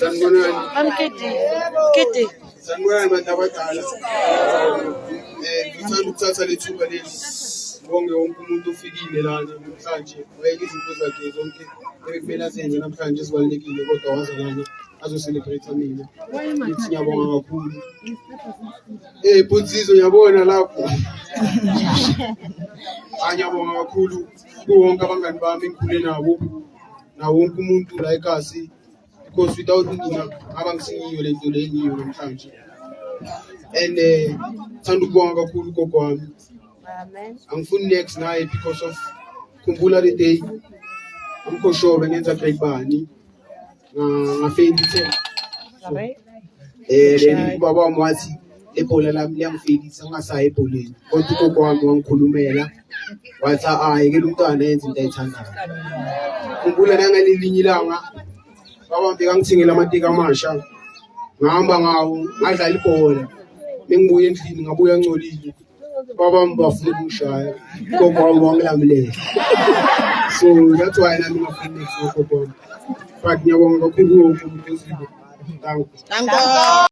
Sanibonani. Kete. Sanibonani bantu abadala. Ngithanda ukuthatha le thuba leli. Ngibonge wonke umuntu ofikile lana namhlanje. Wayeke izinto zakhe zonke ebekumele azenze namhlanje ezibalulekile kodwa waza lana azocelebrate mina. Ngithi ngiyabonga kakhulu. Bhutsizo ngiyabona lapho. Ngiyabonga kakhulu kuwonke abangani bami engikhule nabo. Nawo wonke umuntu la ekhasi. Because without mina abangisingiyo lento le engiyo namhlanje. And thanda ukubonga kakhulu gogo wami. Angifuni next naye because of khumbula le day umkhoshobe ngenza grade bani ngafail ithe. Then ubaba wami wathi ebhola lami liyangifeyilisa ngingasayi ebholeni. Kodwa ugogo wami wangikhulumela wathi ayekela umntwana yenza into ayithandayo. Khumbula nangelinye ilanga baba ngangithengela amateki amasha ngihamba ngawo ngadlala ibhola bengibuye endlini ngabuya ngcolile baba bafuna ukungishaya gogo wami wangilamulela. So that's why nami ngafuna next gogo wami. But ngiyabonga kakhulu wonke umuntu ozile. Thank you.